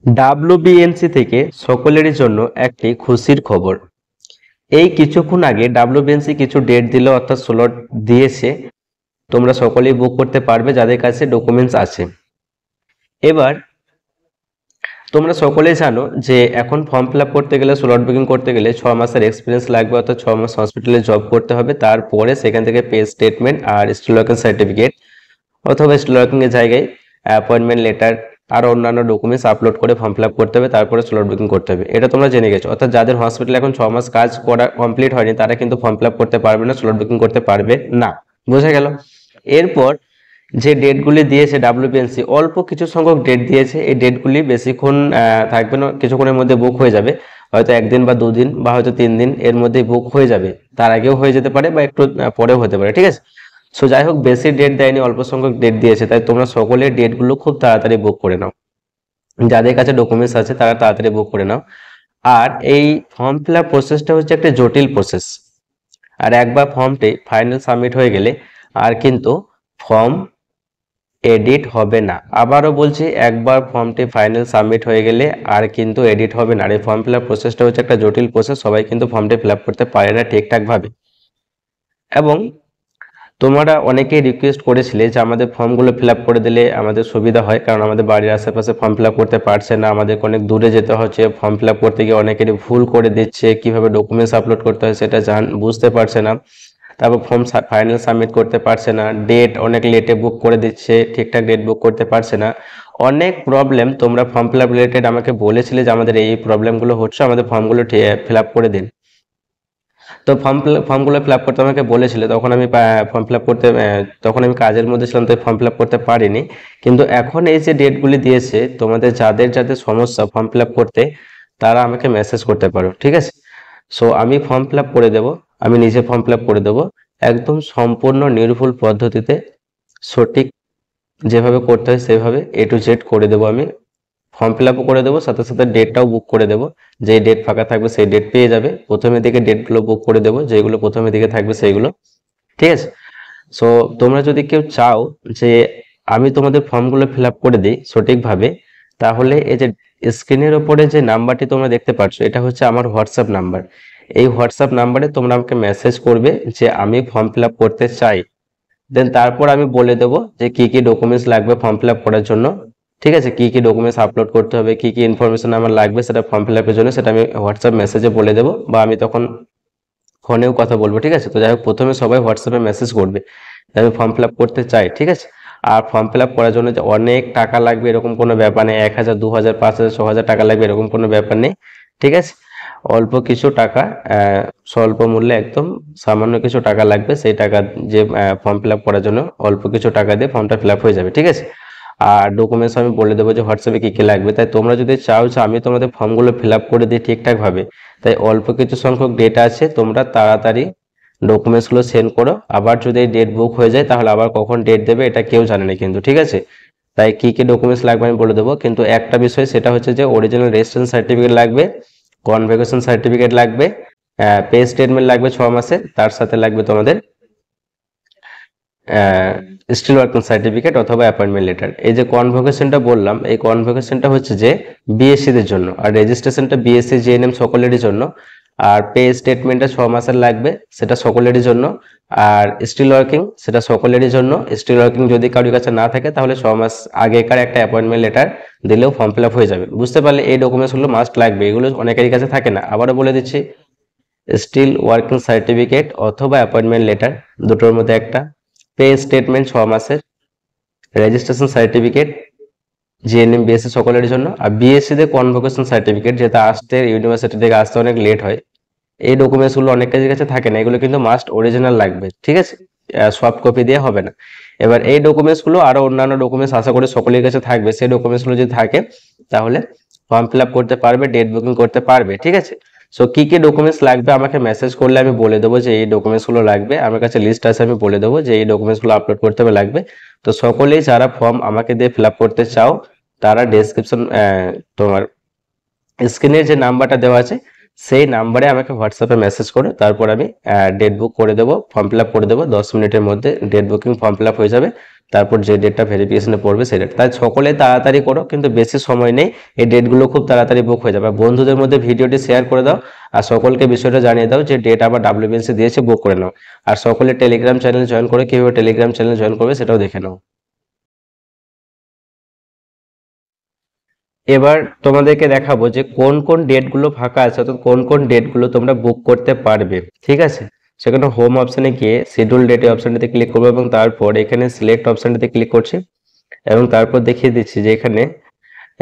WBNC থেকে সকলেরই জন্য একটি খুশির খবর। এই কিছুক্ষণ আগে ডাব্লিউবিএনসি কিছু ডেট দিল, অর্থাৎ স্লট দিয়েছে। তোমরা সকলেই বুক করতে পারবে যাদের কাছে ডকুমেন্টস আছে। এবার তোমরা সকলেই জানো যে এখন ফর্ম ফিল আপ করতে গেলে, স্লট বুকিং করতে গেলে 6 মাসের এক্সপিরিয়েন্স লাগবে, অর্থাৎ 6 মাস হসপিটালে জব করতে হবে। তারপরে সেখান থেকে পে স্টেটমেন্ট আর স্টিল ওয়ার্কিং সার্টিফিকেট অথবা স্টিল ওয়ার্কিং এর জায়গায় অ্যাপয়েন্টমেন্ট লেটার আর অন্যান্য ডকুমেন্টস আপলোড করে ফর্ম ফিল আপ করতে হবে, তারপরে স্লট বুকিং করতে হবে। এটা তোমরা জেনে গেছো। অর্থাৎ যাদের হসপিটালে এখন 6 মাস কাজ করা কমপ্লিট হয়নি তারা কিন্তু ফর্ম ফিল আপ করতে পারবে না, স্লট বুকিং করতে পারবে না। বোঝা গেল? এরপর যে ডেটগুলি দিয়েছে ডাব্লিউবিএনসি, অল্প কিছু সংখ্যক ডেট দিয়েছে। এই ডেটগুলি বেশিক্ষণ থাকবে না, কিছুক্ষণের মধ্যে বুক হয়ে যাবে। হয়তো একদিন বা দুদিন বা হয়তো 3 দিন এর মধ্যে বুক হয়ে যাবে। তার আগেও হয়ে যেতে পারে বা একটু পরেও হতে পারে, ঠিক আছে? সো যাই হোক, বেশি ডেট দেয়নি, অল্প সংখ্যক ডেট দিয়েছে, তাই তোমরা সকলের ডেটগুলো খুব তাড়াতাড়ি বুক করে নাও। যাদের কাছে ডকুমেন্টস আছে তারা তাড়াতাড়ি বুক করে নাও। আর এই ফর্ম ফিল আপ প্রসেসটা হচ্ছে একটা জটিল প্রসেস। আর একবার ফর্মটি ফাইনাল সাবমিট হয়ে গেলে আর কিন্তু ফর্ম এডিট হবে না। আবারও বলছি, একবার ফর্মটি ফাইনাল সাবমিট হয়ে গেলে আর কিন্তু এডিট হবে না। আর এই ফর্ম ফিল আপ প্রসেসটা হচ্ছে একটা জটিল প্রসেস, সবাই কিন্তু ফর্মটি ফিল আপ করতে পারে না ঠিকঠাক ভাবে। এবং তোমরা অনেকেই রিকোয়েস্ট করেছিলে যে আমাদের ফর্মগুলো ফিল আপ করে দিলে আমাদের সুবিধা হয়, কারণ আমাদের বাড়ির আশেপাশে ফর্ম ফিল আপ করতে পারছে না, আমাদের অনেক দূরে যেতে হচ্ছে, ফর্ম ফিল আপ করতে গিয়ে অনেকেরই ভুল করে দিচ্ছে, কিভাবে ডকুমেন্টস আপলোড করতে হয় সেটা বুঝতে পারছে না। তারপর ফর্ম ফাইনাল সাবমিট করতে পারছে না, ডেট অনেক লেটে বুক করে দিচ্ছে, ঠিকঠাক ডেট বুক করতে পারছে না। অনেক প্রবলেম তোমরা ফর্ম ফিল আপ রিলেটেড আমাকে বলেছিলে যে আমাদের এই প্রবলেমগুলো হচ্ছে, আমাদের ফর্মগুলো ফিল আপ করে দিন। তো ফর্মগুলো ফিল আপ করতে আমাকে বলেছিল, তখন আমি ফর্ম ফিল আপ করতে তখন আমি কাজের মধ্যে ছিলাম, তো ফর্ম ফিল আপ করতে পারিনি। কিন্তু এখন এই যে ডেটগুলি দিয়েছে, তোমাদের যাদের যাদের সমস্যা ফর্ম ফিল আপ করতে, তারা আমাকে মেসেজ করতে পারো, ঠিক আছে? সো আমি ফর্ম ফিল আপ করে দেবো, আমি নিজে ফর্ম ফিল আপ করে দেবো, একদম সম্পূর্ণ নির্ভুল পদ্ধতিতে, সঠিক যেভাবে করতে হয় সেভাবে A to Z করে দেবো। আমি ফর্ম ফিল আপও করে দেবো, সাথে সাথে ডেটটাও বুক করে দেবো। যেই ডেট ফাঁকা থাকবে সেই ডেট পেয়ে যাবে। প্রথমের দিকে ডেটগুলো বুক করে দেবো, যেগুলো প্রথমের দিকে থাকবে সেইগুলো, ঠিক আছে? সো তোমরা যদি কেউ চাও যে আমি তোমাদের ফর্মগুলো ফিল আপ করে দিই সঠিকভাবে, তাহলে এই যে স্ক্রিনের ওপরে যে নাম্বারটি তোমরা দেখতে পাচ্ছ, এটা হচ্ছে আমার হোয়াটসঅ্যাপ নাম্বার। এই হোয়াটসঅ্যাপ নাম্বারে তোমরা আমাকে মেসেজ করবে যে আমি ফর্ম ফিল আপ করতে চাই। দেন তারপর আমি বলে দেবো যে কি কি ডকুমেন্টস লাগবে ফর্ম ফিল আপ করার জন্য, ঠিক আছে? কি কি ডকুমেন্টস আপলোড করতে হবে, কি কি ইনফরমেশন আমার লাগবে সেটা ফর্ম ফিল আপের জন্য, সেটা আমি হোয়াটসঅ্যাপ মেসেজে বলে দেবো, বা আমি তখন ফোনেও কথা বলবো, ঠিক আছে? তো যাই হোক, প্রথমে সবাই হোয়াটসঅ্যাপে মেসেজ করবে যে আমি ফর্ম ফিল আপ করতে চাই, ঠিক আছে? আর ফর্ম ফিল আপ করার জন্য যে অনেক টাকা লাগবে এরকম কোনো ব্যাপার নেই, 1000, 2000, 5000, 6000 টাকা লাগবে এরকম কোনো ব্যাপার নেই, ঠিক আছে? অল্প কিছু টাকা, স্বল্প মূল্যে একদম সামান্য কিছু টাকা লাগবে, সেই টাকা যে ফর্ম ফিল আপ করার জন্য অল্প কিছু টাকা দিয়ে ফর্মটা ফিল আপ হয়ে যাবে, ঠিক আছে? আর ডকুমেন্টস আমি বলে দেবো যে হোয়াটসঅ্যাপে কি কি লাগবে। তাই তোমরা যদি চাও যে আমি তোমাদের ফর্মগুলো ফিল আপ করে দিই ঠিকঠাক ভাবে, তাই অল্প কিছু সংখ্যক ডেটা আছে, তোমরা তাড়াতাড়ি ডকুমেন্টসগুলো সেন্ড করো। আবার যদি এই ডেট বুক হয়ে যায় তাহলে আবার কখন ডেট দেবে এটা কেউ জানে না কিন্তু, ঠিক আছে? তাই কি কি ডকুমেন্টস লাগবে আমি বলে দেবো, কিন্তু একটা বিষয় সেটা হচ্ছে যে অরিজিনাল রেজিস্ট্রেশন সার্টিফিকেট লাগবে, কনভোকেশন সার্টিফিকেট লাগবে, পে স্টেটমেন্ট লাগবে 6 মাসের, তার সাথে লাগবে তোমাদের স্টিল ওয়ার্কিং সার্টিফিকেট অথবা অ্যাপয়েন্টমেন্ট লেটার। এই যে কনভোকেশনটা বললাম, এই কনভোকেশনটা হচ্ছে যে বিএসসি দের জন্য, আর রেজিস্ট্রেশনটা বিএসসি জিএনএম সকলেরই জন্য। আর পে স্টেটমেন্টটা 6 মাসের লাগবে, সেটা সকলেরই জন্য। আর স্টিল ওয়ার্কিং সেটা সকলেরই জন্য। স্টিল ওয়ার্কিং যদি কারোর কাছে না থাকে তাহলে 6 মাস আগেকার একটা অ্যাপয়েন্টমেন্ট লেটার দিলেও ফর্ম ফিল আপ হয়ে যাবে। বুঝতে পারলে? এই ডকুমেন্টসগুলো মাস্ট লাগবে, এগুলো অনেকেরই কাছে থাকে না। আবারও বলে দিচ্ছি, স্টিল ওয়ার্কিং সার্টিফিকেট অথবা অ্যাপয়েন্টমেন্ট লেটার, দুটোর মধ্যে একটা, পে স্টেটমেন্ট 6 মাসের, রেজিস্ট্রেশন সার্টিফিকেট জিএনএম বিএসসি সকলের জন্য। আর বিএসসি তে কনভোকেশন সার্টিফিকেট, যেটা আসতে ইউনিভার্সিটি থেকে আসতে অনেক লেট হয়, এই ডকুমেন্টসগুলো অনেক কাজের কাছে থাকে না, এগুলো কিন্তু মাস্ট অরিজিনাল লাগবে, ঠিক আছে? সফট কপি দিয়ে হবে না। এবার এই ডকুমেন্টসগুলো আরো অন্যান্য ডকুমেন্টস আশা করি সকলের কাছে থাকবে, সেই ডকুমেন্টসগুলো যদি থাকে তাহলে ফর্ম ফিল আপ করতে পারবে, ডেট বুকিং করতে পারবে, ঠিক আছে? সো কি কি ডকুমেন্টস লাগবে আমাকে মেসেজ করলে আমি বলে দেবো যে এই ডকুমেন্টসগুলো লাগবে। আমার কাছে লিস্ট আছে, আমি বলে দেবো যে এই ডকুমেন্টসগুলো আপলোড করতে হবে লাগবে। তো সকলেই যারা ফর্ম আমাকে দিয়ে ফিল আপ করতে চাও তারা ডেসক্রিপশন, তোমার স্ক্রিনের যে নাম্বারটা দেওয়া আছে সেই নাম্বারে আমাকে হোয়াটসঅ্যাপে মেসেজ করে, তারপর আমি ডেট বুক করে দেবো, ফর্ম ফিল আপ করে দেবো। 10 মিনিটের মধ্যে date booking form fill up হয়ে যাবে। তারপর যে ডেটটা ভেরিফিকেশনে পড়বে সেই ডেট। তাই সকলে তাড়াতাড়ি করো, কিন্তু বেশি সময় নেই, এই ডেটগুলো খুব তাড়াতাড়ি বুক হয়ে যাবে। বন্ধুদের মধ্যে ভিডিওটি শেয়ার করে দাও আর সকলকে বিষয়টা জানিয়ে দাও যে ডেট আবার ডাব্লিউবিএনসি দিয়েছে, বুক করে নাও। আর সকলে টেলিগ্রাম চ্যানেল জয়েন করে, কিভাবে টেলিগ্রাম চ্যানেল জয়েন করবে সেটাও দেখে নাও। এবার তোমাদেরকে দেখাবো যে কোন কোন ডেটগুলো ফাঁকা আছে, অর্থাৎ কোন কোন ডেটগুলো তোমরা বুক করতে পারবে। ঠিক আছে, সেখানে হোম অপশনে গিয়ে শিডিউল ডেট অপশনটিতে ক্লিক করবো এবং তারপর এখানে সিলেক্ট অপশনটিতে ক্লিক করছি এবং তারপর দেখিয়ে দিচ্ছি যে এখানে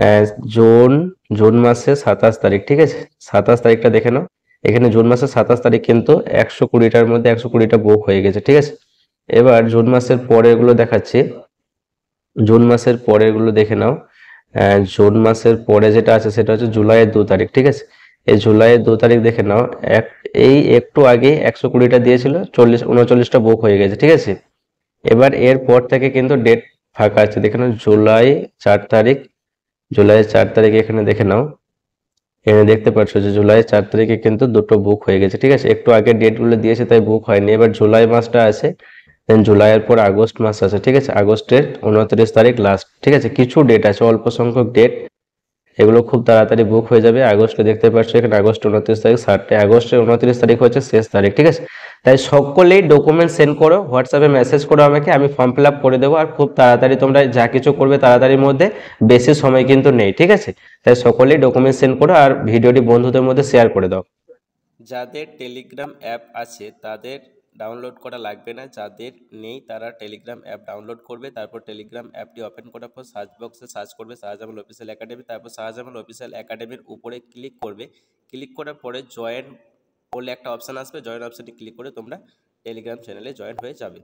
আহ, জুন জুন মাসের 27 তারিখ। ঠিক আছে, 27 তারিখটা দেখে নাও। এখানে জুন মাসের 27 তারিখ কিন্তু 120টার মধ্যে 120টা বুক হয়ে গেছে। ঠিক আছে, এবার জুন মাসের পরেরগুলো দেখাচ্ছি। জুন মাসের পরেরগুলো দেখে নাও। জুন মাসের পরে যেটা আছে সেটা হচ্ছে জুলাইয়ের 2 তারিখ। ঠিক আছে, এই জুলাইয়ের 2 তারিখ দেখে নাও। এই একটু আগে 120টা দিয়েছিল, 39টা বুক হয়ে গেছে। ঠিক আছে, এবার এর পর থেকে কিন্তু ডেট ফাঁকা আছে, দেখে নাও। জুলাই 4 তারিখ, জুলাই 4 তারিখে এখানে দেখে নাও। এখানে দেখতে পাচ্ছ যে জুলাই 4 তারিখে কিন্তু দুটো বুক হয়ে গেছে। ঠিক আছে, একটু আগে ডেটগুলো দিয়েছে তাই বুক হয়নি। এবার জুলাই মাসটা আছে, দেন জুলাইয়ের পর আগস্ট মাস আছে। ঠিক আছে, আগস্টের 29 তারিখ লাস্ট। ঠিক আছে, কিছু ডেট আছে, অল্প সংখ্যক ডেট, এগুলো খুব তাড়াতাড়ি বুক হয়ে যাবে। আগস্টে দেখতে পাচ্ছ এখানে আগস্ট 29 তারিখ, আগস্টের 29 তারিখ হচ্ছে শেষ তারিখ। ঠিক আছে, তাই সকলেই ডকুমেন্ট সেন্ড করো, হোয়াটসঅ্যাপে মেসেজ করো আমাকে, আমি ফর্ম ফিল আপ করে দেবো। আর খুব তাড়াতাড়ি তোমরা যা কিছু করবে তাড়াতাড়ির মধ্যে, বেশি সময় কিন্তু নেই। ঠিক আছে, তাই সকলেই ডকুমেন্ট সেন্ড করো আর ভিডিওটি বন্ধুদের মধ্যে শেয়ার করে দাও। যাদের টেলিগ্রাম অ্যাপ আছে তাদের ডাউনলোড করা লাগবে না, যাদের নেই তারা টেলিগ্রাম অ্যাপ ডাউনলোড করবে। তারপর টেলিগ্রাম অ্যাপটি ওপেন করার পর সার্চ বক্সে সার্চ করবে শাহজামাল অফিসিয়াল একাডেমি, তারপর শাহজামাল অফিসিয়াল একাডেমির উপরে ক্লিক করবে। ক্লিক করার পরে জয়েন বলে একটা অপশান আসবে, জয়েন অপশানে ক্লিক করে তোমরা টেলিগ্রাম চ্যানেলে জয়েন হয়ে যাবে।